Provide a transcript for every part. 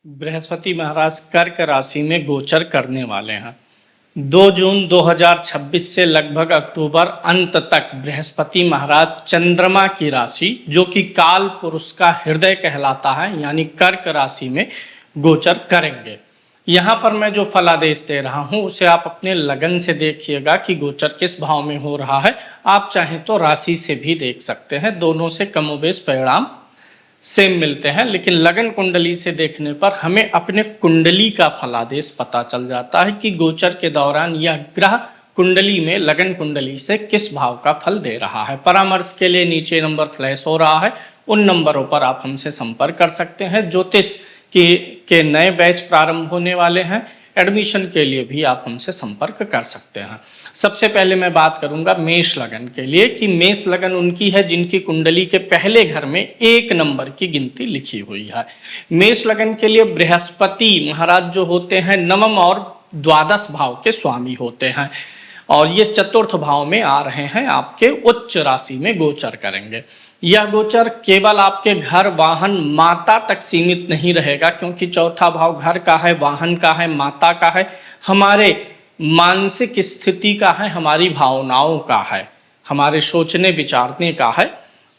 बृहस्पति महाराज कर्क राशि में गोचर करने वाले हैं। 2 जून 2026 से लगभग अक्टूबर अंत तक बृहस्पति महाराज चंद्रमा की राशि जो कि काल पुरुष का हृदय कहलाता है यानी कर्क राशि में गोचर करेंगे। यहाँ पर मैं जो फलादेश दे रहा हूँ उसे आप अपने लगन से देखिएगा कि गोचर किस भाव में हो रहा है। आप चाहें तो राशि से भी देख सकते हैं, दोनों से कमोबेश परिणाम सेम मिलते हैं, लेकिन लगन कुंडली से देखने पर हमें अपने कुंडली का फलादेश पता चल जाता है कि गोचर के दौरान यह ग्रह कुंडली में लगन कुंडली से किस भाव का फल दे रहा है। परामर्श के लिए नीचे नंबर फ्लैश हो रहा है, उन नंबरों पर आप हमसे संपर्क कर सकते हैं। ज्योतिष के नए बैच प्रारंभ होने वाले हैं, एडमिशन के लिए भी आप हमसे संपर्क कर सकते हैं। सबसे पहले मैं बात करूंगा मेष लगन के लिए कि मेष लगन उनकी है जिनकी कुंडली के पहले घर में 1 नंबर की गिनती लिखी हुई है। मेष लगन के लिए बृहस्पति महाराज जो होते हैं नवम और द्वादश भाव के स्वामी होते हैं और ये चतुर्थ भाव में आ रहे हैं, आपके उच्च राशि में गोचर करेंगे। यह गोचर केवल आपके घर, वाहन, माता तक सीमित नहीं रहेगा क्योंकि चौथा भाव घर का है, वाहन का है, माता का है, हमारे मानसिक स्थिति का है, हमारी भावनाओं का है, हमारे सोचने विचारने का है,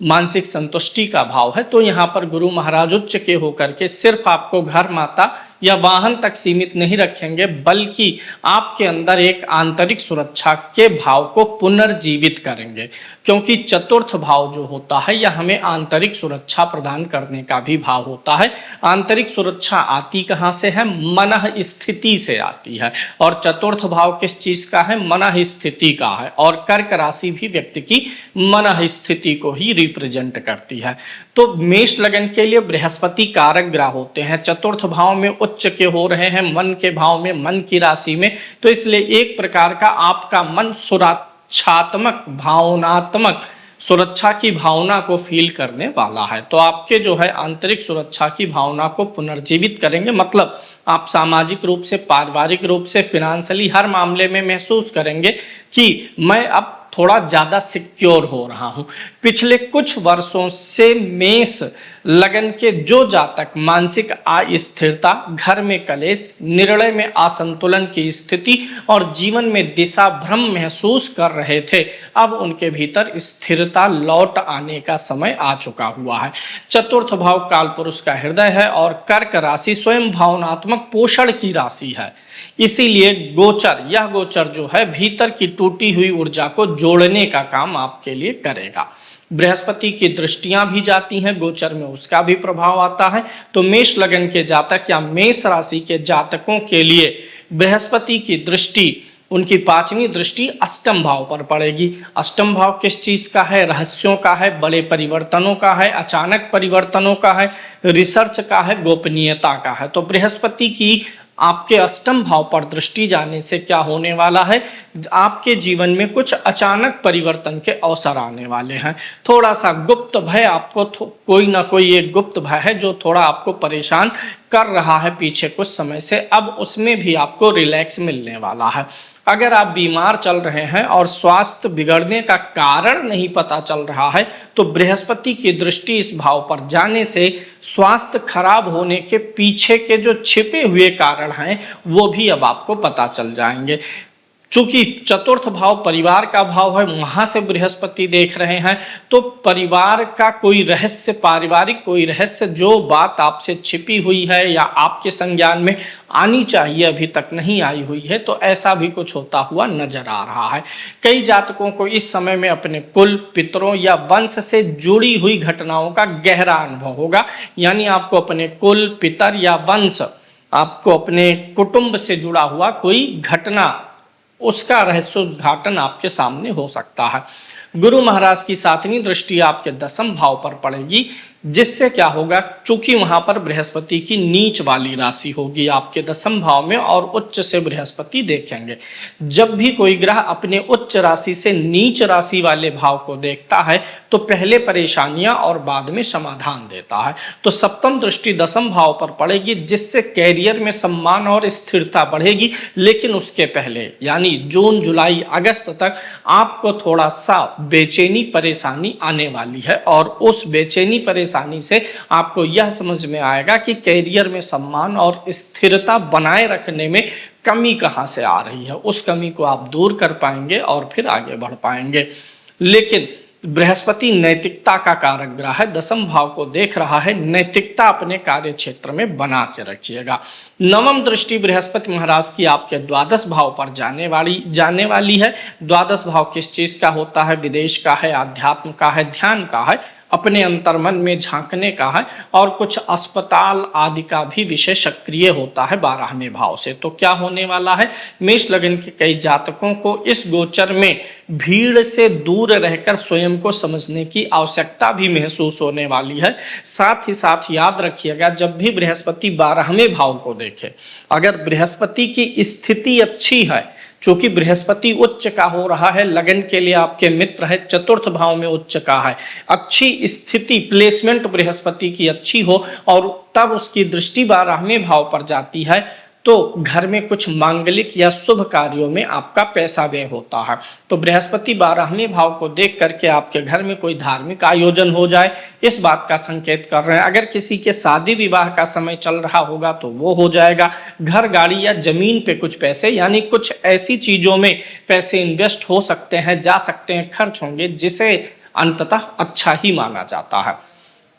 मानसिक संतुष्टि का भाव है। तो यहाँ पर गुरु महाराज उच्च के होकर के सिर्फ आपको घर, माता या वाहन तक सीमित नहीं रखेंगे बल्कि आपके अंदर एक आंतरिक सुरक्षा के भाव को पुनर्जीवित करेंगे क्योंकि चतुर्थ भाव जो होता है यह हमें आंतरिक सुरक्षा प्रदान करने का भी भाव होता है। आंतरिक सुरक्षा आती कहाँ से है? मनः स्थिति से आती है और चतुर्थ भाव किस चीज का है? मनः स्थिति का है और कर्क राशि भी व्यक्ति की मनः स्थिति को ही रिप्रेजेंट करती है। तो मेष लगन के लिए बृहस्पति कारक ग्रह होते हैं, चतुर्थ भाव में उच्च के हो रहे हैं, मन के भाव में, मन की राशि में, तो इसलिए एक प्रकार का आपका मन सुरक्षात्मक, भावनात्मक सुरक्षा की भावना को फील करने वाला है। तो आपके जो है आंतरिक सुरक्षा की भावना को पुनर्जीवित करेंगे, मतलब आप सामाजिक रूप से, पारिवारिक रूप से, फिनेंशियली हर मामले में महसूस करेंगे कि मैं अब थोड़ा ज़्यादा सिक्योर हो रहा हूँ। पिछले कुछ वर्षों से मेष लगन के जो जातक मानसिक अस्थिरता, घर में कलेश, निर्णय में असंतुलन की स्थिति और जीवन में दिशा भ्रम महसूस कर रहे थे, अब उनके भीतर स्थिरता लौट आने का समय आ चुका हुआ है। चतुर्थ भाव कालपुरुष का हृदय है और कर्क राशि स्वयं भावनात्मक पोषण की राशि है, इसीलिए यह गोचर जो है भीतर की टूटी हुई ऊर्जा को जोड़ने का काम आपके लिए करेगा। बृहस्पति की दृष्टियां भी जाती हैं गोचर में, उसका भी प्रभाव आता है। तो मेष लगन के जातक या मेष राशि के जातकों के लिए बृहस्पति की दृष्टि, उनकी 5वीं दृष्टि अष्टम भाव पर पड़ेगी। अष्टम भाव किस चीज का है? रहस्यों का है, बड़े परिवर्तनों का है, अचानक परिवर्तनों का है, रिसर्च का है, गोपनीयता का है। तो बृहस्पति की आपके अष्टम भाव पर दृष्टि जाने से क्या होने वाला है? आपके जीवन में कुछ अचानक परिवर्तन के अवसर आने वाले हैं। थोड़ा सा गुप्त भय आपको, कोई ना कोई एक गुप्त भय है जो थोड़ा आपको परेशान कर रहा है पीछे कुछ समय से, अब उसमें भी आपको रिलैक्स मिलने वाला है। अगर आप बीमार चल रहे हैं और स्वास्थ्य बिगड़ने का कारण नहीं पता चल रहा है तो बृहस्पति की दृष्टि इस भाव पर जाने से स्वास्थ्य खराब होने के पीछे के जो छिपे हुए कारण हैं वो भी अब आपको पता चल जाएंगे। चूंकि चतुर्थ भाव परिवार का भाव है, वहां से बृहस्पति देख रहे हैं, तो परिवार का कोई रहस्य, पारिवारिक कोई रहस्य, जो बात आपसे छिपी हुई है या आपके संज्ञान में आनी चाहिए अभी तक नहीं आई हुई है, तो ऐसा भी कुछ होता हुआ नजर आ रहा है। कई जातकों को इस समय में अपने कुल, पितरों या वंश से जुड़ी हुई घटनाओं का गहरा अनुभव होगा, यानी आपको अपने कुल, पितर या वंश, आपको अपने कुटुंब से जुड़ा हुआ कोई घटना, उसका रहस्योद्घाटन आपके सामने हो सकता है। गुरु महाराज की 7वीं दृष्टि आपके 10म भाव पर पड़ेगी, जिससे क्या होगा, चूंकि वहां पर बृहस्पति की नीच वाली राशि होगी आपके 10म भाव में और उच्च से बृहस्पति देखेंगे। जब भी कोई ग्रह अपने उच्च राशि से नीच राशि वाले भाव को देखता है तो पहले परेशानियां और बाद में समाधान देता है। तो 7म दृष्टि 10म भाव पर पड़ेगी, जिससे कैरियर में सम्मान और स्थिरता बढ़ेगी, लेकिन उसके पहले यानी जून, जुलाई, अगस्त तक आपको थोड़ा सा बेचैनी, परेशानी आने वाली है और उस बेचैनी, परेशानी आसानी से आपको यह समझ में आएगा कि करियर में सम्मान और स्थिरता बनाए रखने में कमी कहाँ से आ रही है। उस कमी को आप दूर कर पाएंगे और फिर आगे बढ़ पाएंगे। लेकिन बृहस्पति नैतिकता का कारक ग्रह है, दसम भाव को देख रहा है, नैतिकता अपने कार्य क्षेत्र में बना के रखिएगा। नवम दृष्टि बृहस्पति महाराज की आपके द्वादश भाव पर जाने वाली है। द्वादश भाव किस चीज का होता है? विदेश का है, अध्यात्म का है, ध्यान का है, अपने अंतर्मन में झांकने का है, और कुछ अस्पताल आदि का भी विषय सक्रिय होता है 12वें भाव से। तो क्या होने वाला है? मेष लगन के कई जातकों को इस गोचर में भीड़ से दूर रहकर स्वयं को समझने की आवश्यकता भी महसूस होने वाली है। साथ ही साथ याद रखिएगा, जब भी बृहस्पति 12वें भाव को देखे, अगर बृहस्पति की स्थिति अच्छी है, चूंकि बृहस्पति उच्च का हो रहा है, लगन के लिए आपके मित्र है, चतुर्थ भाव में उच्च का है, अच्छी स्थिति प्लेसमेंट बृहस्पति की अच्छी हो और तब उसकी दृष्टि 12वें भाव पर जाती है, तो घर में कुछ मांगलिक या शुभ कार्यों में आपका पैसा व्यय होता है। तो बृहस्पति 12वें भाव को देख करके आपके घर में कोई धार्मिक आयोजन हो जाए, इस बात का संकेत कर रहे हैं। अगर किसी के शादी विवाह का समय चल रहा होगा तो वो हो जाएगा। घर, गाड़ी या जमीन पे कुछ पैसे, यानी कुछ ऐसी चीजों में पैसे इन्वेस्ट हो सकते हैं, जा सकते हैं, खर्च होंगे, जिसे अंततः अच्छा ही माना जाता है।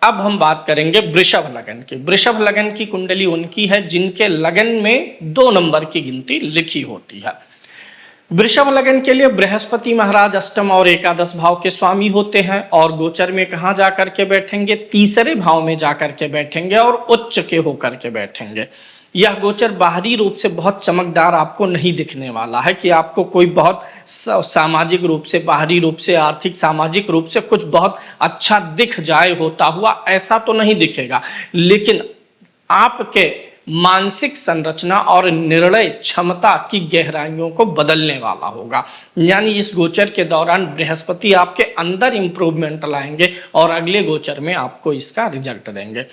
अब हम बात करेंगे वृषभ लगन की। वृषभ लगन की कुंडली उनकी है जिनके लगन में 2 नंबर की गिनती लिखी होती है। वृषभ लगन के लिए बृहस्पति महाराज अष्टम और एकादश भाव के स्वामी होते हैं और गोचर में कहाँ जाकर के बैठेंगे? तीसरे भाव में जाकर के बैठेंगे और उच्च के होकर के बैठेंगे। यह गोचर बाहरी रूप से बहुत चमकदार आपको नहीं दिखने वाला है कि आपको कोई बहुत सामाजिक रूप से, बाहरी रूप से, आर्थिक सामाजिक रूप से कुछ बहुत अच्छा दिख जाए होता हुआ, ऐसा तो नहीं दिखेगा। लेकिन आपके मानसिक संरचना और निर्णय क्षमता की गहराइयों को बदलने वाला होगा। यानी इस गोचर के दौरान बृहस्पति आपके अंदर इंप्रूवमेंट लाएंगे और अगले गोचर में आपको इसका रिजल्ट देंगे।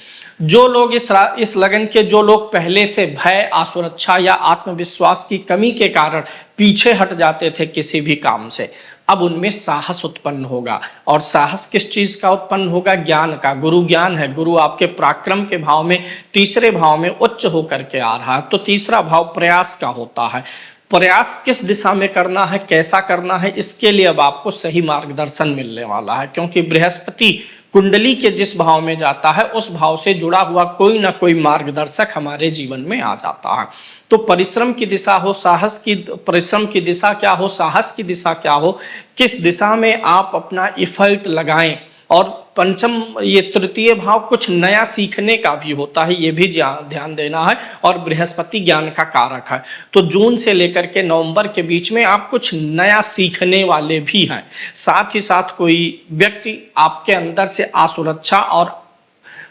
जो लोग इस लगन के जो लोग पहले से भय, असुरक्षा या आत्मविश्वास की कमी के कारण पीछे हट जाते थे किसी भी काम से, अब उनमें साहस उत्पन्न होगा। और साहस किस चीज का उत्पन्न होगा? ज्ञान का। गुरु ज्ञान है, गुरु आपके पराक्रम के भाव में, तीसरे भाव में उच्च होकर के आ रहा है। तो तीसरा भाव प्रयास का होता है। प्रयास किस दिशा में करना है, कैसा करना है, इसके लिए अब आपको सही मार्गदर्शन मिलने वाला है, क्योंकि बृहस्पति कुंडली के जिस भाव में जाता है उस भाव से जुड़ा हुआ कोई ना कोई मार्गदर्शक हमारे जीवन में आ जाता है। तो परिश्रम की दिशा हो, साहस की, परिश्रम की दिशा क्या हो, साहस की दिशा क्या हो, किस दिशा में आप अपना एफर्ट लगाएं। और पंचम, ये तृतीय भाव कुछ नया सीखने का भी होता है, ये भी ध्यान देना है। और बृहस्पति ज्ञान का कारक है, तो जून से लेकर के नवंबर के बीच में आप कुछ नया सीखने वाले भी हैं। साथ ही साथ कोई व्यक्ति आपके अंदर से असुरक्षा और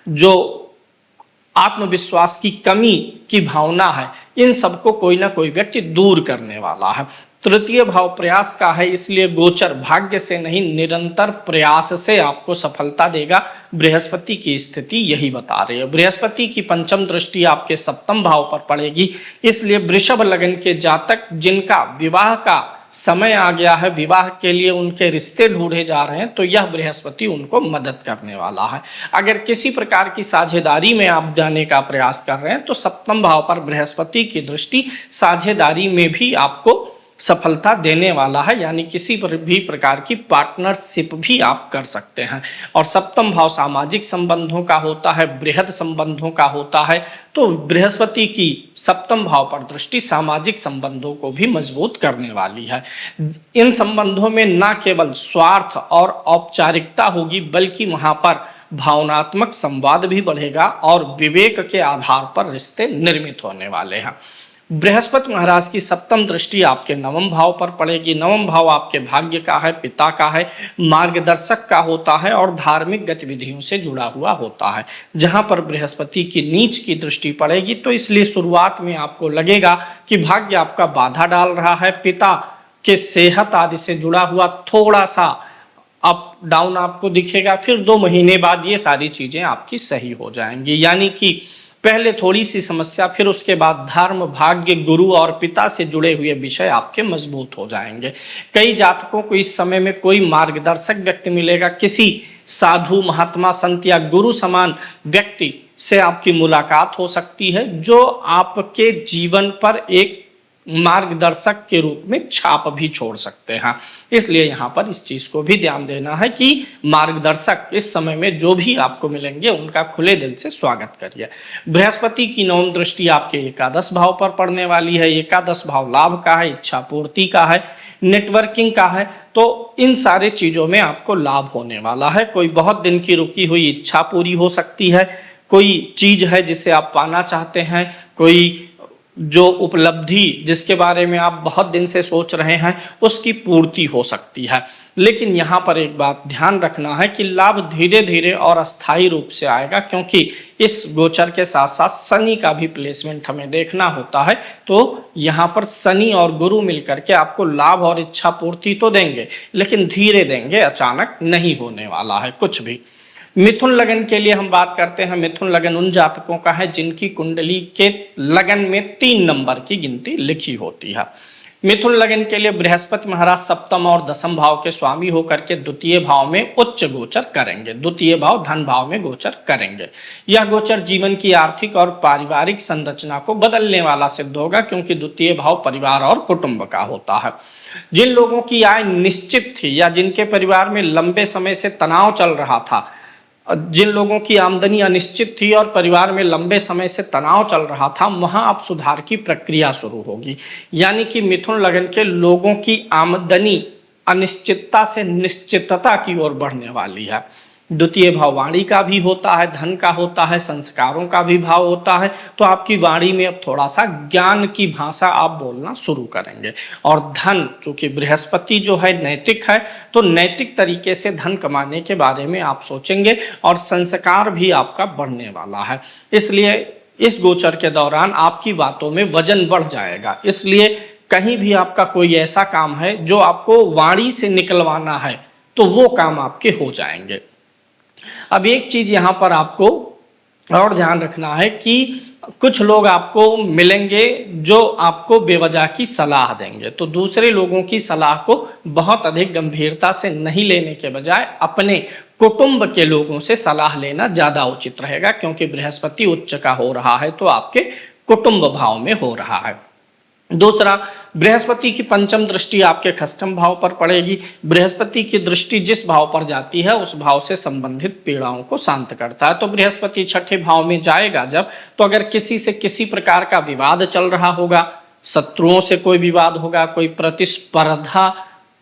जो आत्मविश्वास की कमी की भावना है, इन सबको कोई ना कोई व्यक्ति दूर करने वाला है। तृतीय भाव प्रयास का है, इसलिए गोचर भाग्य से नहीं, निरंतर प्रयास से आपको सफलता देगा। बृहस्पति की स्थिति यही बता रही है। बृहस्पति की पंचम दृष्टि आपके सप्तम भाव पर पड़ेगी, इसलिए वृषभ लगन के जातक जिनका विवाह का समय आ गया है, विवाह के लिए उनके रिश्ते ढूंढे जा रहे हैं, तो यह बृहस्पति उनको मदद करने वाला है। अगर किसी प्रकार की साझेदारी में आप जाने का प्रयास कर रहे हैं तो सप्तम भाव पर बृहस्पति की दृष्टि साझेदारी में भी आपको सफलता देने वाला है, यानी किसी पर भी प्रकार की पार्टनरशिप भी आप कर सकते हैं। और सप्तम भाव सामाजिक संबंधों का होता है, बृहद संबंधों का होता है, तो बृहस्पति की सप्तम भाव पर दृष्टि सामाजिक संबंधों को भी मजबूत करने वाली है। इन संबंधों में न केवल स्वार्थ और औपचारिकता होगी, बल्कि वहां पर भावनात्मक संवाद भी बढ़ेगा और विवेक के आधार पर रिश्ते निर्मित होने वाले हैं। बृहस्पति महाराज की सप्तम दृष्टि आपके नवम भाव पर पड़ेगी। नवम भाव आपके भाग्य का है, पिता का है, मार्गदर्शक का होता है और धार्मिक गतिविधियों से जुड़ा हुआ होता है। जहां पर बृहस्पति की नीच की दृष्टि पड़ेगी तो इसलिए शुरुआत में आपको लगेगा कि भाग्य आपका बाधा डाल रहा है, पिता के सेहत आदि से जुड़ा हुआ थोड़ा सा अप डाउन आपको दिखेगा। फिर 2 महीने बाद ये सारी चीजें आपकी सही हो जाएंगी, यानी कि पहले थोड़ी सी समस्या, फिर उसके बाद धर्म, भाग्य, गुरु और पिता से जुड़े हुए विषय आपके मजबूत हो जाएंगे। कई जातकों को इस समय में कोई मार्गदर्शक व्यक्ति मिलेगा, किसी साधु महात्मा संत या गुरु समान व्यक्ति से आपकी मुलाकात हो सकती है, जो आपके जीवन पर एक मार्गदर्शक के रूप में छाप भी छोड़ सकते हैं। इसलिए यहाँ पर इस चीज को भी ध्यान देना है कि मार्गदर्शक इस समय में जो भी आपको मिलेंगे उनका खुले दिल से स्वागत करिए। बृहस्पति की नवम दृष्टि आपके एकादश भाव पर पड़ने वाली है। एकादश भाव लाभ का है, इच्छा पूर्ति का है, नेटवर्किंग का है। तो इन सारे चीजों में आपको लाभ होने वाला है। कोई बहुत दिन की रुकी हुई इच्छा पूरी हो सकती है, कोई चीज है जिसे आप पाना चाहते हैं, कोई जो उपलब्धि जिसके बारे में आप बहुत दिन से सोच रहे हैं उसकी पूर्ति हो सकती है। लेकिन यहाँ पर एक बात ध्यान रखना है कि लाभ धीरे धीरे और अस्थायी रूप से आएगा, क्योंकि इस गोचर के साथ साथ शनि का भी प्लेसमेंट हमें देखना होता है। तो यहाँ पर शनि और गुरु मिलकर के आपको लाभ और इच्छा पूर्ति तो देंगे, लेकिन धीरे देंगे, अचानक नहीं होने वाला है कुछ भी। मिथुन लगन के लिए हम बात करते हैं। मिथुन लगन उन जातकों का है जिनकी कुंडली के लगन में 3 नंबर की गिनती लिखी होती है। मिथुन लगन के लिए बृहस्पति महाराज सप्तम और दसम भाव के स्वामी होकर के द्वितीय भाव में उच्च गोचर करेंगे, द्वितीय भाव धन भाव में गोचर करेंगे। यह गोचर जीवन की आर्थिक और पारिवारिक संरचना को बदलने वाला सिद्ध होगा, क्योंकि द्वितीय भाव परिवार और कुटुंब का होता है। जिन लोगों की आय निश्चित थी या जिनके परिवार में लंबे समय से तनाव चल रहा था, जिन लोगों की आमदनी अनिश्चित थी और परिवार में लंबे समय से तनाव चल रहा था, वहां अब सुधार की प्रक्रिया शुरू होगी। यानी कि मिथुन लगन के लोगों की आमदनी अनिश्चितता से निश्चितता की ओर बढ़ने वाली है। द्वितीय भाव वाणी का भी होता है, धन का होता है, संस्कारों का भी भाव होता है। तो आपकी वाणी में अब थोड़ा सा ज्ञान की भाषा आप बोलना शुरू करेंगे। और धन, चूंकि बृहस्पति जो है नैतिक है, तो नैतिक तरीके से धन कमाने के बारे में आप सोचेंगे और संस्कार भी आपका बढ़ने वाला है। इसलिए इस गोचर के दौरान आपकी बातों में वजन बढ़ जाएगा। इसलिए कहीं भी आपका कोई ऐसा काम है जो आपको वाणी से निकलवाना है, तो वो काम आपके हो जाएंगे। अब एक चीज यहां पर आपको और ध्यान रखना है कि कुछ लोग आपको मिलेंगे जो आपको बेवजह की सलाह देंगे। तो दूसरे लोगों की सलाह को बहुत अधिक गंभीरता से नहीं लेने के बजाय अपने कुटुंब के लोगों से सलाह लेना ज्यादा उचित रहेगा, क्योंकि बृहस्पति उच्च का हो रहा है तो आपके कुटुंब भाव में हो रहा है। दूसरा, बृहस्पति की पंचम दृष्टि आपके खष्टम भाव पर पड़ेगी। बृहस्पति की दृष्टि जिस भाव पर जाती है उस भाव से संबंधित पीड़ाओं को शांत करता है। तो बृहस्पति छठे भाव में जाएगा जब, तो अगर किसी से किसी प्रकार का विवाद चल रहा होगा, शत्रुओं से कोई विवाद होगा, कोई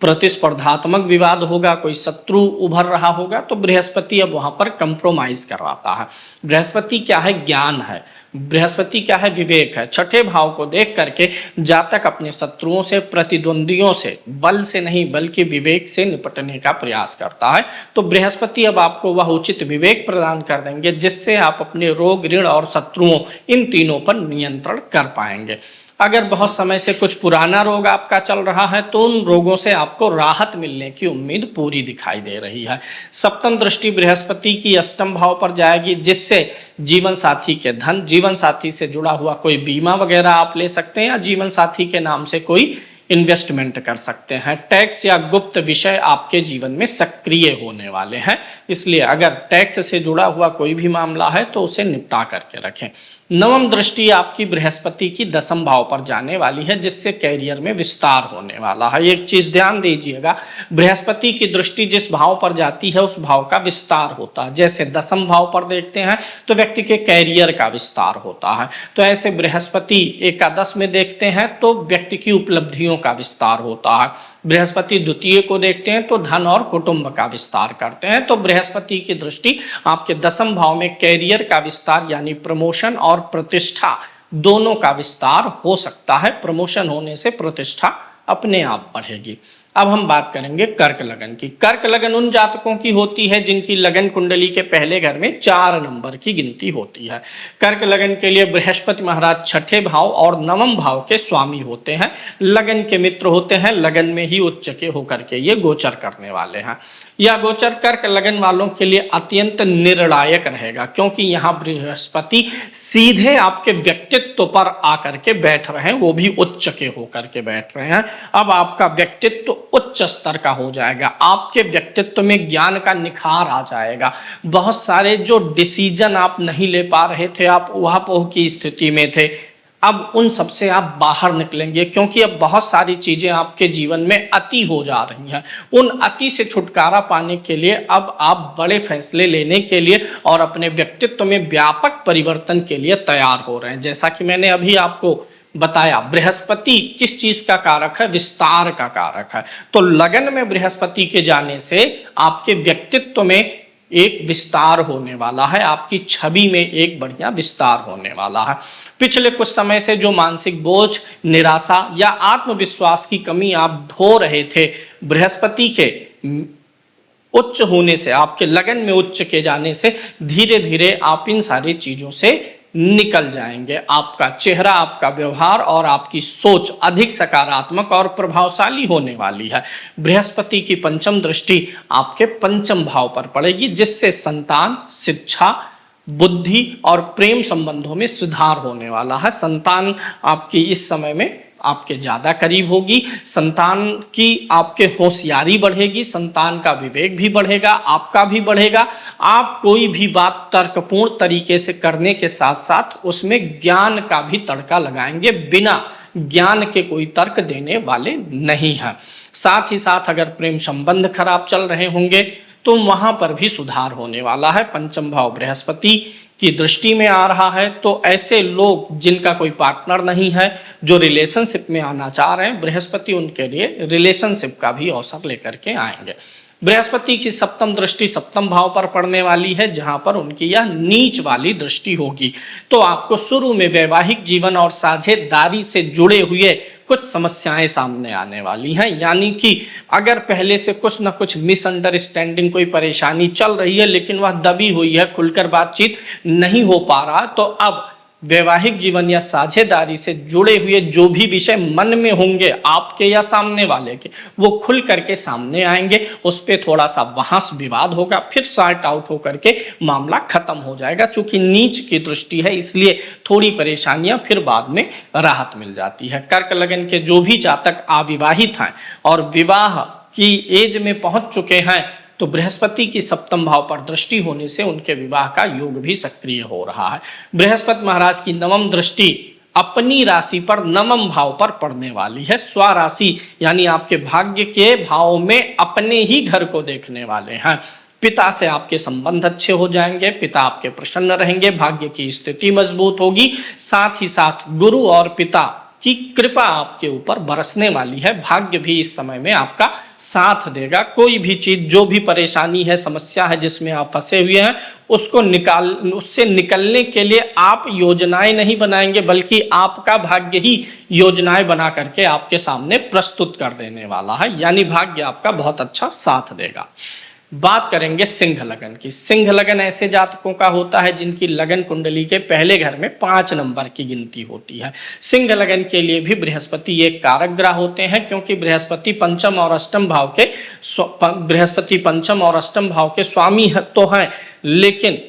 प्रतिस्पर्धात्मक विवाद होगा, कोई शत्रु उभर रहा होगा, तो बृहस्पति अब वहां पर कंप्रोमाइज करवाता है। बृहस्पति क्या है? ज्ञान है। बृहस्पति क्या है? विवेक है। छठे भाव को देख करके जातक अपने शत्रुओं से, प्रतिद्वंदियों से बल से नहीं बल्कि विवेक से निपटने का प्रयास करता है। तो बृहस्पति अब आपको वह उचित विवेक प्रदान कर देंगे जिससे आप अपने रोग, ऋण और शत्रुओं, इन तीनों पर नियंत्रण कर पाएंगे। अगर बहुत समय से कुछ पुराना रोग आपका चल रहा है तो उन रोगों से आपको राहत मिलने की उम्मीद पूरी दिखाई दे रही है। सप्तम दृष्टि बृहस्पति की अष्टम भाव पर जाएगी, जिससे जीवन साथी के धन, जीवन साथी से जुड़ा हुआ कोई बीमा वगैरह आप ले सकते हैं या जीवन साथी के नाम से कोई इन्वेस्टमेंट कर सकते हैं। टैक्स या गुप्त विषय आपके जीवन में सक्रिय होने वाले हैं, इसलिए अगर टैक्स से जुड़ा हुआ कोई भी मामला है तो उसे निपटा करके रखें। नवम दृष्टि आपकी बृहस्पति की दसम भाव पर जाने वाली है, जिससे कैरियर में विस्तार होने वाला है। एक चीज ध्यान दीजिएगा, बृहस्पति की दृष्टि जिस भाव पर जाती है उस भाव का विस्तार होता है। जैसे दसम भाव पर देखते हैं तो व्यक्ति के कैरियर का विस्तार होता है, तो ऐसे बृहस्पति एकादश में देखते हैं तो व्यक्ति की उपलब्धियों का विस्तार होता है। बृहस्पति द्वितीय को देखते हैं तो धन और कुटुंब का विस्तार करते हैं। तो बृहस्पति की दृष्टि आपके दसम भाव में कैरियर का विस्तार यानी प्रमोशन और प्रतिष्ठा दोनों का विस्तार हो सकता है। प्रमोशन होने से प्रतिष्ठा अपने आप बढ़ेगी। अब हम बात करेंगे कर्क लगन की। कर्क लगन उन जातकों की होती है जिनकी लगन कुंडली के पहले घर में 4 नंबर की गिनती होती है। कर्क लगन के लिए बृहस्पति महाराज छठे भाव और नवम भाव के स्वामी होते हैं, लगन के मित्र होते हैं, लगन में ही उच्च के होकर के ये गोचर करने वाले हैं। यह गोचर कर्क लगन वालों के लिए अत्यंत निर्णायक रहेगा, क्योंकि यहाँ बृहस्पति सीधे आपके व्यक्तित्व पर आकर के बैठ रहे हैं, वो भी उच्च के होकर के बैठ रहे हैं। अब आपका व्यक्तित्व उच्च स्तर का हो जाएगा। आपके व्यक्तित्व में ज्ञान का निखार आ जाएगा। बहुत सारे जो डिसीजन आप नहीं ले पा रहे थे, आप ऊहापोह की स्थिति में थे, अब उन सब से आप बाहर निकलेंगे, क्योंकि अब बहुत सारी चीजें आपके जीवन में अति हो जा रही हैं। उन अति से छुटकारा पाने के लिए अब आप बड़े फैसले लेने के लिए और अपने व्यक्तित्व में व्यापक परिवर्तन के लिए तैयार हो रहे हैं। जैसा कि मैंने अभी आपको बताया, बृहस्पति किस चीज का कारक है? विस्तार का कारक है। तो लगन में बृहस्पति के जाने से आपके व्यक्तित्व में एक विस्तार होने वाला है, आपकी छवि में एक बढ़िया विस्तार होने वाला है। पिछले कुछ समय से जो मानसिक बोझ, निराशा या आत्मविश्वास की कमी आप ढो रहे थे, बृहस्पति के उच्च होने से, आपके लगन में उच्च के जाने से धीरे धीरे आप इन सारी चीजों से निकल जाएंगे। आपका चेहरा, आपका व्यवहार और आपकी सोच अधिक सकारात्मक और प्रभावशाली होने वाली है। बृहस्पति की पंचम दृष्टि आपके पंचम भाव पर पड़ेगी, जिससे संतान, शिक्षा, बुद्धि और प्रेम संबंधों में सुधार होने वाला है। संतान आपकी इस समय में आपके ज्यादा करीब होगी, संतान की आपके होशियारी बढ़ेगी, संतान का विवेक भी बढ़ेगा, आपका भी बढ़ेगा। आप कोई भी बात तर्कपूर्ण तरीके से करने के साथ साथ उसमें ज्ञान का भी तड़का लगाएंगे, बिना ज्ञान के कोई तर्क देने वाले नहीं हैं। साथ ही साथ अगर प्रेम संबंध खराब चल रहे होंगे तो वहां पर भी सुधार होने वाला है। पंचम भाव बृहस्पति की दृष्टि में आ रहा है, तो ऐसे लोग जिनका कोई पार्टनर नहीं है, जो रिलेशनशिप में आना चाह रहे हैं, बृहस्पति उनके लिए रिलेशनशिप का भी अवसर लेकर के आएंगे। बृहस्पति की सप्तम दृष्टि सप्तम भाव पर पड़ने वाली है, जहां पर उनकी यह नीच वाली दृष्टि होगी। तो आपको शुरू में वैवाहिक जीवन और साझेदारी से जुड़े हुए कुछ समस्याएं सामने आने वाली हैं। यानी कि अगर पहले से कुछ ना कुछ मिसअंडरस्टैंडिंग, कोई परेशानी चल रही है लेकिन वह दबी हुई है, खुलकर बातचीत नहीं हो पा रहा, तो अब वैवाहिक जीवन या साझेदारी से जुड़े हुए जो भी विषय मन में होंगे आपके या सामने वाले के, वो खुल करके सामने आएंगे। उस पर थोड़ा सा बहस विवाद होगा, फिर सॉर्ट आउट होकर के मामला खत्म हो जाएगा। चूंकि नीच की दृष्टि है, इसलिए थोड़ी परेशानियां फिर बाद में राहत मिल जाती है। कर्क लगन के जो भी जातक अविवाहित हैं और विवाह की एज में पहुंच चुके हैं, तो बृहस्पति की सप्तम भाव पर दृष्टि होने से उनके विवाह का योग भी सक्रिय हो रहा है। बृहस्पति महाराज की नवम दृष्टि अपनी राशि पर नवम भाव पर पड़ने वाली है। स्वराशि यानी आपके भाग्य के भाव में अपने ही घर को देखने वाले हैं। पिता से आपके संबंध अच्छे हो जाएंगे, पिता आपके प्रसन्न रहेंगे, भाग्य की स्थिति मजबूत होगी। साथ ही साथ गुरु और पिता की कृपा आपके ऊपर बरसने वाली है। भाग्य भी इस समय में आपका साथ देगा। कोई भी चीज, जो भी परेशानी है, समस्या है जिसमें आप फंसे हुए हैं, उससे निकलने के लिए आप योजनाएं नहीं बनाएंगे, बल्कि आपका भाग्य ही योजनाएं बना करके आपके सामने प्रस्तुत कर देने वाला है। यानी भाग्य आपका बहुत अच्छा साथ देगा। बात करेंगे सिंह लगन की। सिंह लगन ऐसे जातकों का होता है जिनकी लगन कुंडली के पहले घर में 5 नंबर की गिनती होती है। सिंह लगन के लिए भी बृहस्पति एक कारक ग्रह होते हैं, क्योंकि बृहस्पति पंचम और अष्टम भाव के स्वामी तो हैं, लेकिन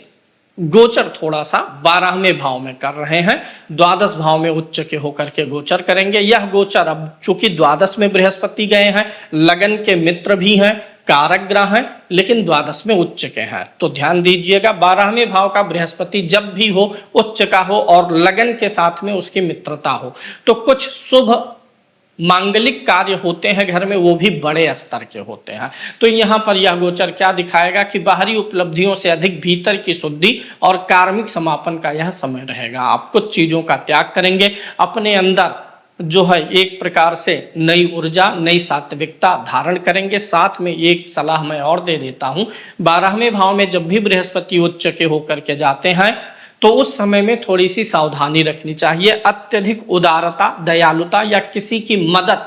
गोचर थोड़ा सा 12वें भाव में कर रहे हैं। द्वादश भाव में उच्च के होकर के गोचर करेंगे। यह गोचर अब चूंकि द्वादश में बृहस्पति गए हैं, लगन के मित्र भी हैं, कारक ग्रह हैं, लेकिन द्वादश में उच्च के हैं। तो ध्यान दीजिएगा, 12वें भाव का बृहस्पति जब भी हो, उच्च का हो और लगन के साथ में उसकी मित्रता हो, तो कुछ शुभ मांगलिक कार्य होते हैं घर में, वो भी बड़े स्तर के होते हैं। तो यहाँ पर यह गोचर क्या दिखाएगा कि बाहरी उपलब्धियों से अधिक भीतर की शुद्धि और कार्मिक समापन का यह समय रहेगा। आप कुछ चीजों का त्याग करेंगे, अपने अंदर जो है एक प्रकार से नई ऊर्जा, नई सात्विकता धारण करेंगे। साथ में एक सलाह मैं और दे देता हूं, 12वें भाव में जब भी बृहस्पति उच्च के होकर के जाते हैं, तो उस समय में थोड़ी सी सावधानी रखनी चाहिए। अत्यधिक उदारता, दयालुता या किसी की मदद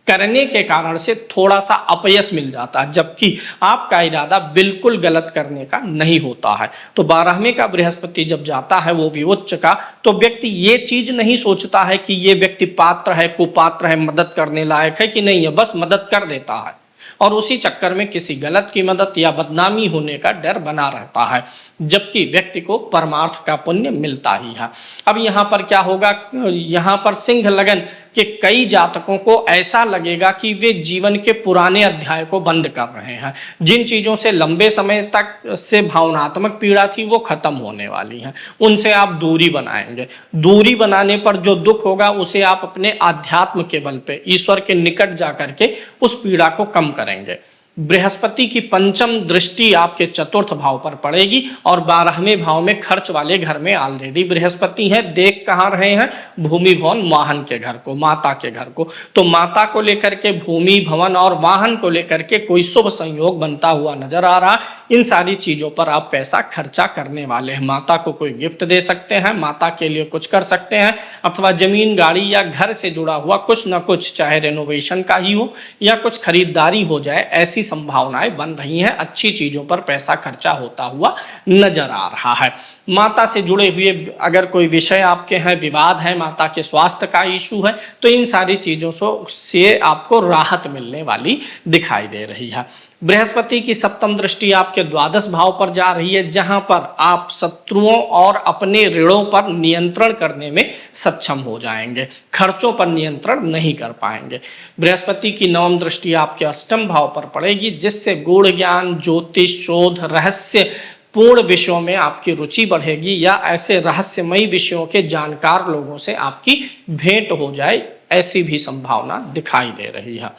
करने के कारण से थोड़ा सा अपयश मिल जाता है, जबकि आपका इरादा बिल्कुल गलत करने का नहीं होता है। तो 12वें का बृहस्पति जब जाता है, वो भी उच्च का, तो व्यक्ति ये चीज नहीं सोचता है कि ये व्यक्ति पात्र है, कुपात्र है, मदद करने लायक है कि नहीं है, बस मदद कर देता है और उसी चक्कर में किसी गलत की मदद या बदनामी होने का डर बना रहता है, जबकि व्यक्ति को परमार्थ का पुण्य मिलता ही है। अब यहाँ पर क्या होगा, यहाँ पर सिंह लगन कि कई जातकों को ऐसा लगेगा कि वे जीवन के पुराने अध्याय को बंद कर रहे हैं। जिन चीजों से लंबे समय तक से भावनात्मक पीड़ा थी वो खत्म होने वाली है, उनसे आप दूरी बनाएंगे। दूरी बनाने पर जो दुख होगा उसे आप अपने आध्यात्म के बल पे ईश्वर के निकट जाकर के उस पीड़ा को कम करेंगे। बृहस्पति की पंचम दृष्टि आपके चतुर्थ भाव पर पड़ेगी और 12वें भाव में खर्च वाले घर में ऑलरेडी बृहस्पति है। देख कहाँ रहे हैं? भूमि भवन वाहन के घर को, माता के घर को। तो माता को लेकर के भूमि भवन और वाहन को लेकर के कोई शुभ संयोग बनता हुआ नजर आ रहा। इन सारी चीजों पर आप पैसा खर्चा करने वाले हैं। माता को कोई गिफ्ट दे सकते हैं, माता के लिए कुछ कर सकते हैं, अथवा जमीन गाड़ी या घर से जुड़ा हुआ कुछ ना कुछ, चाहे रेनोवेशन का ही हो या कुछ खरीदारी हो जाए, ऐसी संभावनाएं बन रही हैं। अच्छी चीजों पर पैसा खर्चा होता हुआ नजर आ रहा है। माता से जुड़े हुए अगर कोई विषय आपके हैं, विवाद है, माता के स्वास्थ्य का इशू है, तो इन सारी चीजों से आपको राहत मिलने वाली दिखाई दे रही है। बृहस्पति की सप्तम दृष्टि आपके द्वादश भाव पर जा रही है, जहां पर आप शत्रुओं और अपने ऋणों पर नियंत्रण करने में सक्षम हो जाएंगे, खर्चों पर नियंत्रण नहीं कर पाएंगे। बृहस्पति की नवम दृष्टि आपके अष्टम भाव पर पड़ेगी, जिससे गूढ़ ज्ञान, ज्योतिष, शोध, रहस्य पूर्ण विषयों में आपकी रुचि बढ़ेगी या ऐसे रहस्यमयी विषयों के जानकार लोगों से आपकी भेंट हो जाए, ऐसी भी संभावना दिखाई दे रही है।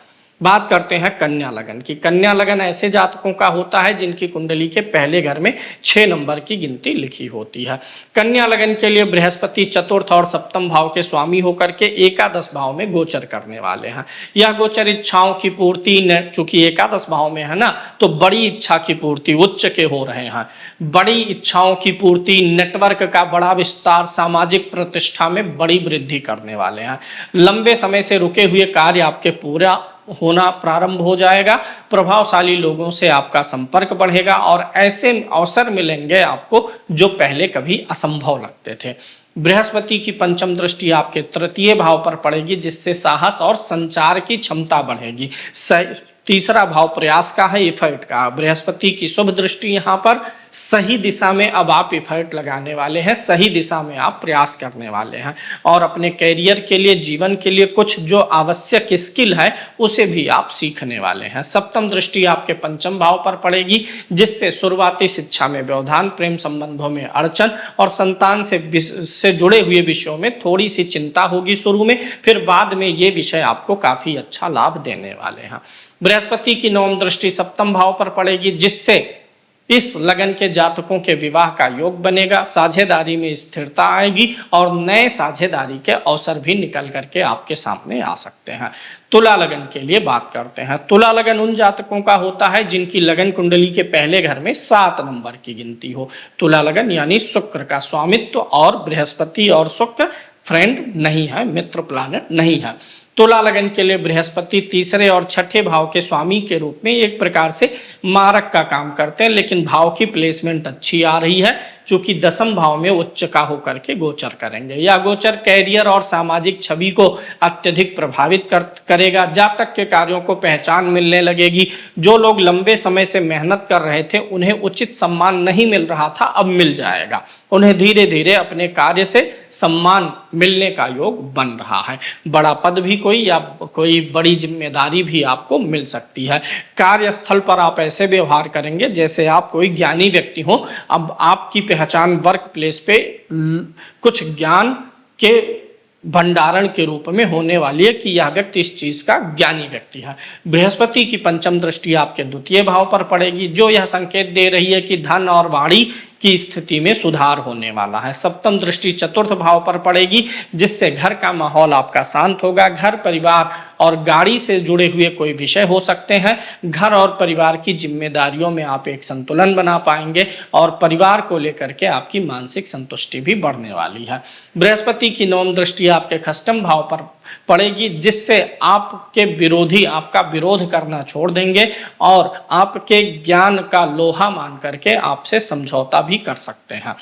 बात करते हैं कन्या लगन की। कन्या लगन ऐसे जातकों का होता है जिनकी कुंडली के पहले घर में 6 नंबर की गिनती लिखी होती है। कन्या लगन के लिए बृहस्पति चतुर्थ और सप्तम भाव के स्वामी होकर के एकादश भाव में गोचर करने वाले हैं। यह गोचर इच्छाओं की पूर्ति, चूंकि एकादश भाव में है ना, तो बड़ी इच्छा की पूर्ति, उच्च के हो रहे हैं, बड़ी इच्छाओं की पूर्ति, नेटवर्क का बड़ा विस्तार, सामाजिक प्रतिष्ठा में बड़ी वृद्धि करने वाले हैं। लंबे समय से रुके हुए कार्य आपके पूरा होना प्रारंभ हो जाएगा। प्रभावशाली लोगों से आपका संपर्क बढ़ेगा और ऐसे अवसर मिलेंगे आपको जो पहले कभी असंभव लगते थे। बृहस्पति की पंचम दृष्टि आपके तृतीय भाव पर पड़ेगी, जिससे साहस और संचार की क्षमता बढ़ेगी। तीसरा भाव प्रयास का है, इफर्ट का। बृहस्पति की शुभ दृष्टि यहाँ पर सही दिशा में अब आप इफर्ट लगाने वाले हैं, सही दिशा में आप प्रयास करने वाले हैं और अपने कैरियर के लिए, जीवन के लिए कुछ जो आवश्यक स्किल है उसे भी आप सीखने वाले हैं। सप्तम दृष्टि आपके पंचम भाव पर पड़ेगी, जिससे शुरुआती शिक्षा में व्यवधान, प्रेम संबंधों में अड़चन और संतान से जुड़े हुए विषयों में थोड़ी सी चिंता होगी शुरू में, फिर बाद में ये विषय आपको काफी अच्छा लाभ देने वाले हैं। बृहस्पति की नवम दृष्टि सप्तम भाव पर पड़ेगी, जिससे इस लगन के जातकों के विवाह का योग बनेगा, साझेदारी में स्थिरता आएगी और नए साझेदारी के अवसर भी निकल करके आपके सामने आ सकते हैं। तुला लगन के लिए बात करते हैं। तुला लगन उन जातकों का होता है जिनकी लगन कुंडली के पहले घर में 7 नंबर की गिनती हो। तुला लगन यानी शुक्र का स्वामित्व, और बृहस्पति और शुक्र फ्रेंड नहीं है, मित्र प्लानेट नहीं है। तुला लगन के लिए बृहस्पति तीसरे और छठे भाव के स्वामी के रूप में एक प्रकार से मारक का काम करते हैं, लेकिन भाव की प्लेसमेंट अच्छी आ रही है, चूंकि दसम भाव में उच्च का होकर के गोचर करेंगे। यह गोचर कैरियर और सामाजिक छवि को अत्यधिक प्रभावित करेगा। जातक के कार्यों को पहचान मिलने लगेगी। जो लोग लंबे समय से मेहनत कर रहे थे उन्हें उचित सम्मान नहीं मिल रहा था, अब मिल जाएगा। उन्हें धीरे धीरे अपने कार्य से सम्मान मिलने का योग बन रहा है। बड़ा पद भी कोई या कोई बड़ी जिम्मेदारी भी आपको मिल सकती है। कार्यस्थल पर आप ऐसे व्यवहार करेंगे जैसे आप कोई ज्ञानी व्यक्ति हो। अब आपकी पहचान वर्क प्लेस पे कुछ ज्ञान के भंडारण के रूप में होने वाली है कि यह व्यक्ति इस चीज का ज्ञानी व्यक्ति है। बृहस्पति की पंचम दृष्टि आपके द्वितीय भाव पर पड़ेगी, जो यह संकेत दे रही है कि धन और वाणी की स्थिति में सुधार होने वाला है। सप्तम दृष्टि चतुर्थ भाव पर पड़ेगी, जिससे घर का माहौल आपका शांत होगा। घर, परिवार और गाड़ी से जुड़े हुए कोई विषय हो सकते हैं। घर और परिवार की जिम्मेदारियों में आप एक संतुलन बना पाएंगे और परिवार को लेकर के आपकी मानसिक संतुष्टि भी बढ़ने वाली है। बृहस्पति की नवम दृष्टि आपके खष्टम भाव पर पड़ेगी, जिससे आपके विरोधी आपका विरोध करना छोड़ देंगे और आपके ज्ञान का लोहा मान करके आपसे समझौता भी कर सकते हैं।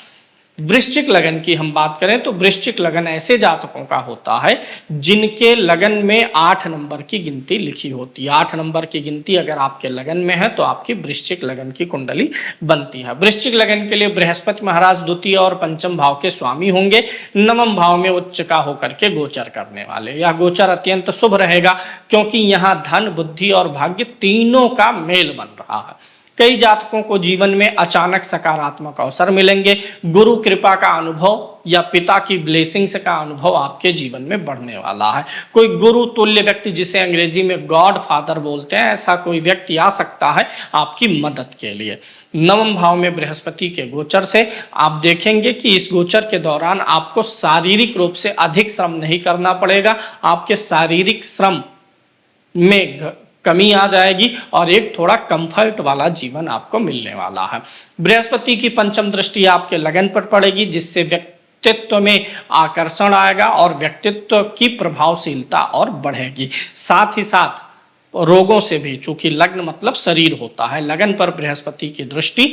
वृश्चिक लगन की हम बात करें तो वृश्चिक लगन ऐसे जातकों का होता है जिनके लगन में 8 नंबर की गिनती लिखी होती है। 8 नंबर की गिनती अगर आपके लगन में है तो आपकी वृश्चिक लगन की कुंडली बनती है। वृश्चिक लगन के लिए बृहस्पति महाराज द्वितीय और पंचम भाव के स्वामी होंगे, नवम भाव में उच्च का होकर के गोचर करने वाले। यह गोचर अत्यंत शुभ रहेगा क्योंकि यहाँ धन, बुद्धि और भाग्य तीनों का मेल बन रहा है। कई जातकों को जीवन में अचानक सकारात्मक अवसर मिलेंगे। गुरु कृपा का अनुभव या पिता की ब्लेसिंग्स का अनुभव आपके जीवन में बढ़ने वाला है। कोई गुरु तुल्य व्यक्ति, जिसे अंग्रेजी में गॉड फादर बोलते हैं, ऐसा कोई व्यक्ति आ सकता है आपकी मदद के लिए। नवम भाव में बृहस्पति के गोचर से आप देखेंगे कि इस गोचर के दौरान आपको शारीरिक रूप से अधिक श्रम नहीं करना पड़ेगा। आपके शारीरिक श्रम में कमी आ जाएगी और एक थोड़ा कंफर्ट वाला जीवन आपको मिलने वाला है। बृहस्पति की पंचम दृष्टि आपके लगन पर पड़ेगी, जिससे व्यक्तित्व में आकर्षण आएगा और व्यक्तित्व की प्रभावशीलता और बढ़ेगी। साथ ही साथ रोगों से भी, चूंकि लग्न मतलब शरीर होता है, लगन पर बृहस्पति की दृष्टि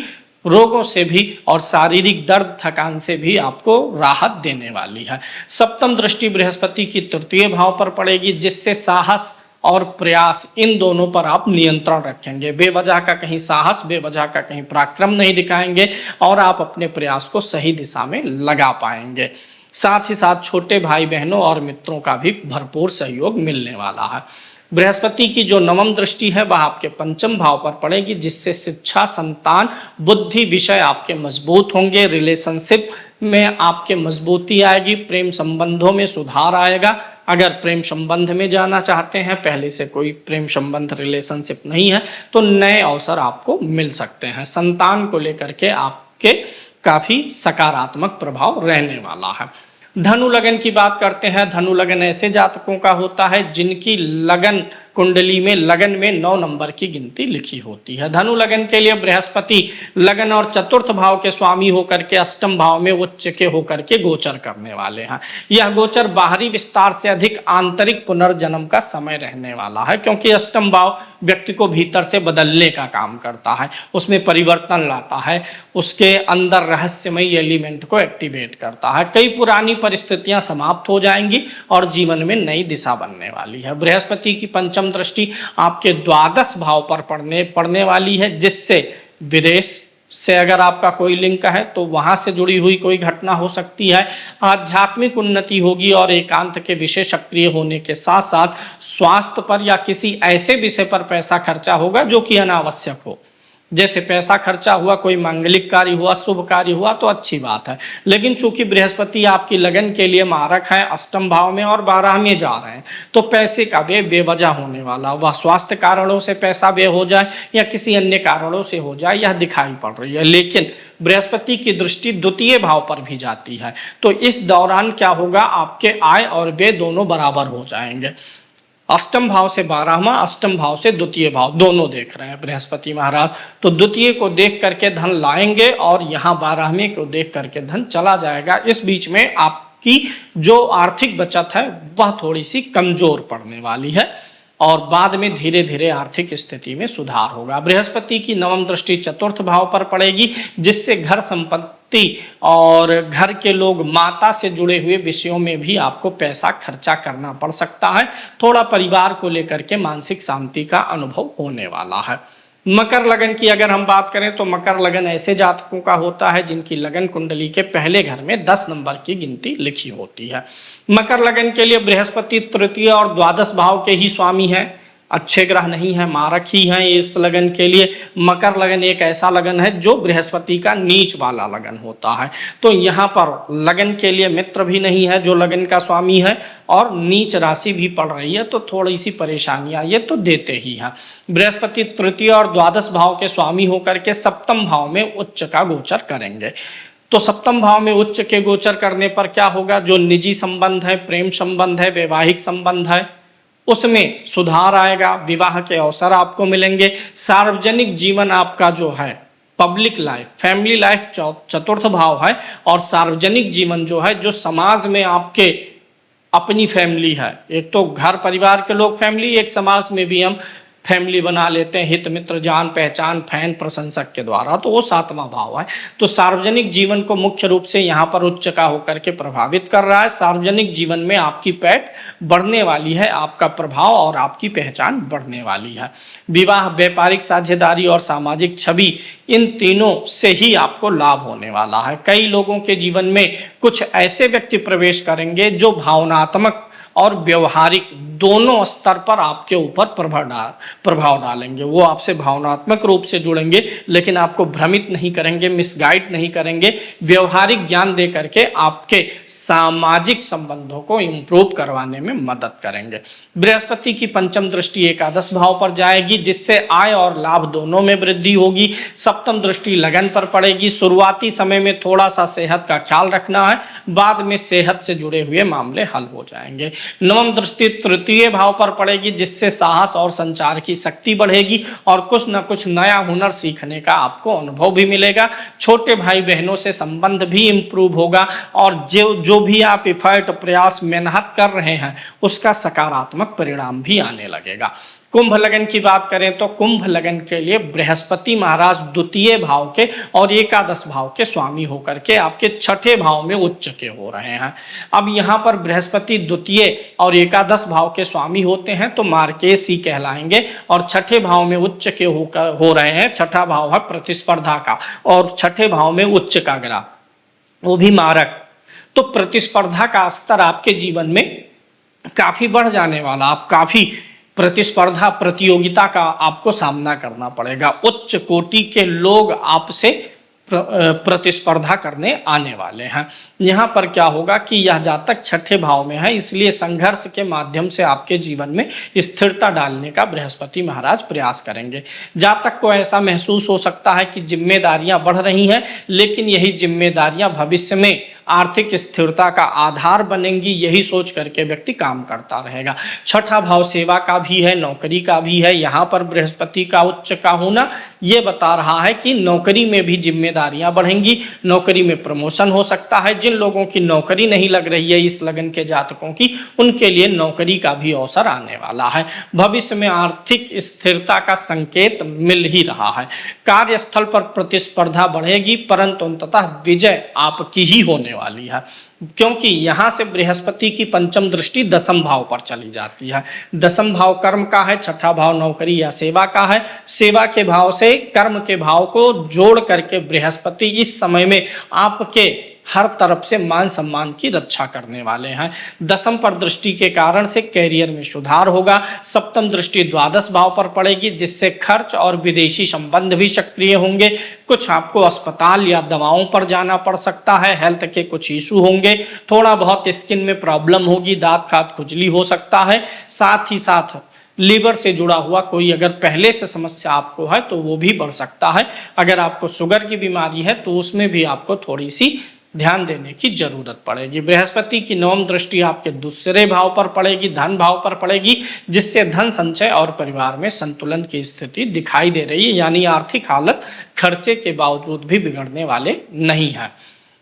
रोगों से भी और शारीरिक दर्द थकान से भी आपको राहत देने वाली है। सप्तम दृष्टि बृहस्पति की तृतीय भाव पर पड़ेगी, जिससे साहस और प्रयास, इन दोनों पर आप नियंत्रण रखेंगे। बेवजह का कहीं साहस, बेवजह का कहीं पराक्रम नहीं दिखाएंगे और आप अपने प्रयास को सही दिशा में लगा पाएंगे। साथ ही साथ छोटे भाई बहनों और मित्रों का भी भरपूर सहयोग मिलने वाला है। बृहस्पति की जो नवम दृष्टि है वह आपके पंचम भाव पर पड़ेगी, जिससे शिक्षा, संतान, बुद्धि विषय आपके मजबूत होंगे। रिलेशनशिप में आपके मजबूती आएगी, प्रेम संबंधों में सुधार आएगा। अगर प्रेम संबंध में जाना चाहते हैं, पहले से कोई प्रेम संबंध रिलेशनशिप नहीं है, तो नए अवसर आपको मिल सकते हैं। संतान को लेकर के आपके काफी सकारात्मक प्रभाव रहने वाला है। धनु लगन की बात करते हैं। धनु लगन ऐसे जातकों का होता है जिनकी लगन कुंडली में लगन में 9 नंबर की गिनती लिखी होती है। धनु लगन के लिए बृहस्पति लगन और चतुर्थ भाव के स्वामी होकर के अष्टम भाव में उच्च के होकर के गोचर करने वाले हैं। यह गोचर बाहरी विस्तार से अधिक आंतरिक पुनर्जन्म का समय रहने वाला है, क्योंकि अष्टम भाव व्यक्ति को भीतर से बदलने का काम करता है, उसमें परिवर्तन लाता है, उसके अंदर रहस्यमयी एलिमेंट को एक्टिवेट करता है। कई पुरानी परिस्थितियां समाप्त हो जाएंगी और जीवन में नई दिशा बनने वाली है। बृहस्पति की पंचम दृष्टि आपके द्वादश भाव पर पड़ने वाली है, जिससे विदेश से अगर आपका कोई लिंक है तो वहां से जुड़ी हुई कोई घटना हो सकती है। आध्यात्मिक उन्नति होगी और एकांत के विषय सक्रिय होने के साथ साथ स्वास्थ्य पर या किसी ऐसे विषय पर पैसा खर्चा होगा जो कि अनावश्यक हो। जैसे पैसा खर्चा हुआ, कोई मांगलिक कार्य हुआ, शुभ कार्य हुआ तो अच्छी बात है, लेकिन चूंकि बृहस्पति आपकी लगन के लिए मारक है, अष्टम भाव में और 12 में जा रहे हैं, तो पैसे का व्यय बेवजह होने वाला, वह स्वास्थ्य कारणों से पैसा व्यय हो जाए या किसी अन्य कारणों से हो जाए, यह दिखाई पड़ रही है। लेकिन बृहस्पति की दृष्टि द्वितीय भाव पर भी जाती है, तो इस दौरान क्या होगा, आपके आय और व्यय दोनों बराबर हो जाएंगे। अष्टम भाव से 12वां, अष्टम भाव से द्वितीय भाव, दोनों देख रहे हैं बृहस्पति महाराज, तो द्वितीय को देख करके धन लाएंगे और यहाँ 12वें को देख करके धन चला जाएगा। इस बीच में आपकी जो आर्थिक बचत है वह थोड़ी सी कमजोर पड़ने वाली है और बाद में धीरे धीरे आर्थिक स्थिति में सुधार होगा। बृहस्पति की नवम दृष्टि चतुर्थ भाव पर पड़ेगी, जिससे घर संपत्ति और घर के लोग, माता से जुड़े हुए विषयों में भी आपको पैसा खर्चा करना पड़ सकता है। थोड़ा परिवार को लेकर के मानसिक शांति का अनुभव होने वाला है। मकर लगन की अगर हम बात करें तो मकर लगन ऐसे जातकों का होता है जिनकी लगन कुंडली के पहले घर में 10 नंबर की गिनती लिखी होती है। मकर लगन के लिए बृहस्पति तृतीय और द्वादश भाव के ही स्वामी है, अच्छे ग्रह नहीं है, मारक ही है इस लगन के लिए। मकर लगन एक ऐसा लगन है जो बृहस्पति का नीच वाला लगन होता है, तो यहाँ पर लगन के लिए मित्र भी नहीं है जो लगन का स्वामी है और नीच राशि भी पड़ रही है, तो थोड़ी सी परेशानियां ये तो देते ही हैं। बृहस्पति तृतीय और द्वादश भाव के स्वामी होकर के सप्तम भाव में उच्च का गोचर करेंगे, तो सप्तम भाव में उच्च के गोचर करने पर क्या होगा, जो निजी संबंध है, प्रेम संबंध है, वैवाहिक संबंध है, उसमें सुधार आएगा, विवाह के अवसर आपको मिलेंगे। सार्वजनिक जीवन आपका जो है, पब्लिक लाइफ, फैमिली लाइफ चतुर्थ भाव है और सार्वजनिक जीवन जो है, जो समाज में आपके अपनी फैमिली है, एक तो घर परिवार के लोग फैमिली, एक समाज में भी हम फैमिली बना लेते हैं, हित मित्र जान पहचान फैन प्रशंसक के द्वारा, तो वो 7वां भाव है। तो सार्वजनिक जीवन को मुख्य रूप से यहाँ पर उच्च का होकर के प्रभावित कर रहा है। सार्वजनिक जीवन में आपकी पैठ बढ़ने वाली है, आपका प्रभाव और आपकी पहचान बढ़ने वाली है। विवाह, व्यापारिक साझेदारी और सामाजिक छवि, इन तीनों से ही आपको लाभ होने वाला है। कई लोगों के जीवन में कुछ ऐसे व्यक्ति प्रवेश करेंगे जो भावनात्मक और व्यवहारिक दोनों स्तर पर आपके ऊपर प्रभाव डालेंगे। वो आपसे भावनात्मक रूप से जुड़ेंगे, लेकिन आपको भ्रमित नहीं करेंगे, मिसगाइड नहीं करेंगे। व्यवहारिक ज्ञान दे करके आपके सामाजिक संबंधों को इंप्रूव करवाने में मदद करेंगे। बृहस्पति की पंचम दृष्टि एकादश भाव पर जाएगी, जिससे आय और लाभ दोनों में वृद्धि होगी। सप्तम दृष्टि लगन पर पड़ेगी। शुरुआती समय में थोड़ा सा सेहत का ख्याल रखना है, बाद में सेहत से जुड़े हुए मामले हल हो जाएंगे। नवम दृष्टि तृतीय भाव पर पड़ेगी, जिससे साहस और संचार की शक्ति बढ़ेगी और कुछ न कुछ नया हुनर सीखने का आपको अनुभव भी मिलेगा। छोटे भाई बहनों से संबंध भी इंप्रूव होगा और जो भी आप एफर्ट प्रयास मेहनत कर रहे हैं उसका सकारात्मक परिणाम भी आने लगेगा। कुंभ लगन की बात करें तो कुंभ लगन के लिए बृहस्पति महाराज द्वितीय भाव के और एकादश भाव के स्वामी होकर के आपके छठे भाव में उच्च के हो रहे हैं। अब यहाँ पर बृहस्पति द्वितीय और एकादश भाव के स्वामी होते हैं तो मार्केश ही कहलाएंगे और छठे भाव में उच्च के हो रहे हैं। छठा भाव है प्रतिस्पर्धा का और छठे भाव में उच्च का ग्रह, वो भी मारक। तो प्रतिस्पर्धा का स्तर आपके जीवन में काफी बढ़ जाने वाला, आप काफी प्रतिस्पर्धा प्रतियोगिता का आपको सामना करना पड़ेगा। उच्च कोटि के लोग आपसे प्रतिस्पर्धा करने आने वाले हैं। यहाँ पर क्या होगा कि यह जातक छठे भाव में है, इसलिए संघर्ष के माध्यम से आपके जीवन में स्थिरता डालने का बृहस्पति महाराज प्रयास करेंगे। जातक को ऐसा महसूस हो सकता है कि जिम्मेदारियां बढ़ रही हैं, लेकिन यही जिम्मेदारियां भविष्य में आर्थिक स्थिरता का आधार बनेंगी, यही सोच करके व्यक्ति काम करता रहेगा। छठा भाव सेवा का भी है, नौकरी का भी है। यहाँ पर बृहस्पति का उच्च का होना ये बता रहा है कि नौकरी में भी जिम्मेदारियां बढ़ेंगी, नौकरी में प्रमोशन हो सकता है। जिन लोगों की नौकरी नहीं लग रही है इस लगन के जातकों की, उनके लिए नौकरी का भी अवसर आने वाला है। भविष्य में आर्थिक स्थिरता का संकेत मिल ही रहा है। कार्यस्थल पर प्रतिस्पर्धा बढ़ेगी, परंतु अंततः विजय आपकी ही होने वाली है, क्योंकि यहां से बृहस्पति की पंचम दृष्टि दसम भाव पर चली जाती है। दसम भाव कर्म का है, छठा भाव नौकरी या सेवा का है। सेवा के भाव से कर्म के भाव को जोड़ करके बृहस्पति इस समय में आपके हर तरफ से मान सम्मान की रक्षा करने वाले हैं। दसम पर दृष्टि के कारण से कैरियर में सुधार होगा। सप्तम दृष्टि द्वादश भाव पर पड़ेगी, जिससे खर्च और विदेशी संबंध भी सक्रिय होंगे। कुछ आपको अस्पताल या दवाओं पर जाना पड़ सकता है, हेल्थ के कुछ इशू होंगे, थोड़ा बहुत स्किन में प्रॉब्लम होगी, दांत खाद खुजली हो सकता है। साथ ही साथ लीवर से जुड़ा हुआ कोई अगर पहले से समस्या आपको है तो वो भी बढ़ सकता है। अगर आपको शुगर की बीमारी है तो उसमें भी आपको थोड़ी सी ध्यान देने की जरूरत पड़ेगी। बृहस्पति की नवम दृष्टि आपके दूसरे भाव पर पड़ेगी, धन भाव पर पड़ेगी, जिससे धन संचय और परिवार में संतुलन की स्थिति दिखाई दे रही है, यानी आर्थिक हालत खर्चे के बावजूद भी बिगड़ने वाले नहीं है।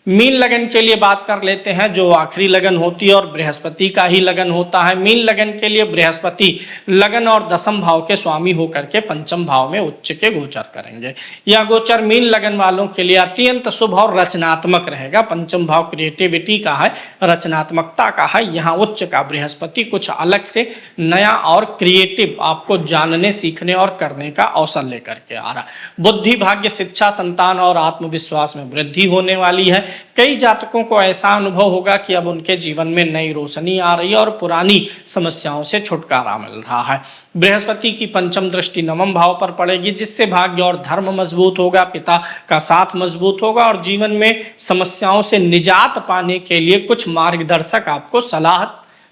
मीन लगन के लिए बात कर लेते हैं, जो आखिरी लगन होती है और बृहस्पति का ही लगन होता है। मीन लगन के लिए बृहस्पति लगन और दसम भाव के स्वामी होकर के पंचम भाव में उच्च के गोचर करेंगे। यह गोचर मीन लगन वालों के लिए अत्यंत शुभ और रचनात्मक रहेगा। पंचम भाव क्रिएटिविटी का है, रचनात्मकता का है। यहाँ उच्च का बृहस्पति कुछ अलग से नया और क्रिएटिव आपको जानने सीखने और करने का अवसर लेकर के आ रहा है। बुद्धि, भाग्य, शिक्षा, संतान और आत्मविश्वास में वृद्धि होने वाली है। कई जातकों को ऐसा अनुभव होगा कि अब उनके जीवन में नई रोशनी आ रही है और पुरानी समस्याओं से छुटकारा मिल रहा है। बृहस्पति की पंचम दृष्टि नवम भाव पर पड़ेगी, जिससे भाग्य और धर्म मजबूत होगा, पिता का साथ मजबूत होगा और जीवन में समस्याओं से निजात पाने के लिए कुछ मार्गदर्शक आपको सलाह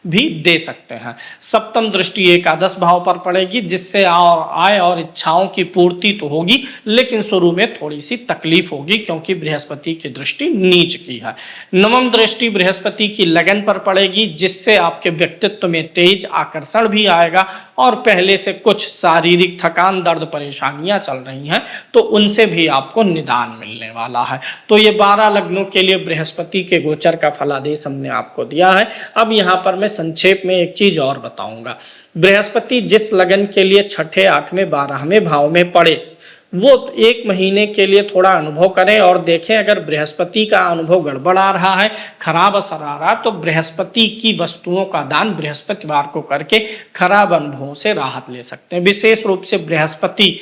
भी दे सकते हैं। सप्तम दृष्टि एकादश भाव पर पड़ेगी, जिससे आय और इच्छाओं की पूर्ति तो होगी, लेकिन शुरू में थोड़ी सी तकलीफ होगी, क्योंकि बृहस्पति की दृष्टि नीच की है। नवम दृष्टि बृहस्पति की लगन पर पड़ेगी, जिससे आपके व्यक्तित्व में तेज आकर्षण भी आएगा और पहले से कुछ शारीरिक थकान, दर्द, परेशानियां चल रही हैं तो उनसे भी आपको निदान मिलने वाला है। तो ये 12 लग्नों के लिए बृहस्पति के गोचर का फलादेश हमने आपको दिया है। अब यहाँ पर मैं संक्षेप में एक चीज और बताऊंगा। बृहस्पति जिस लगन के लिए छठे, 8वें, 12वें भाव में पड़े वो 1 महीने के लिए थोड़ा अनुभव करें और देखें अगर बृहस्पति का अनुभव गड़बड़ आ रहा है, खराब असर आ रहा, तो बृहस्पति की वस्तुओं का दान बृहस्पतिवार को करके खराब अनुभवों से राहत ले सकते हैं। विशेष रूप से बृहस्पति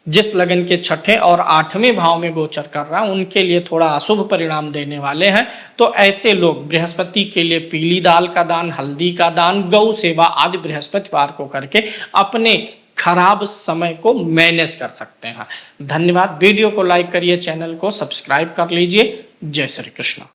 जिस लगन के छठे और 8वें भाव में गोचर कर रहा है उनके लिए थोड़ा अशुभ परिणाम देने वाले हैं। तो ऐसे लोग बृहस्पति के लिए पीली दाल का दान, हल्दी का दान, गौ सेवा आदि बृहस्पतिवार को करके अपने खराब समय को मैनेज कर सकते हैं। धन्यवाद। वीडियो को लाइक करिए, चैनल को सब्सक्राइब कर लीजिए। जय श्री कृष्ण।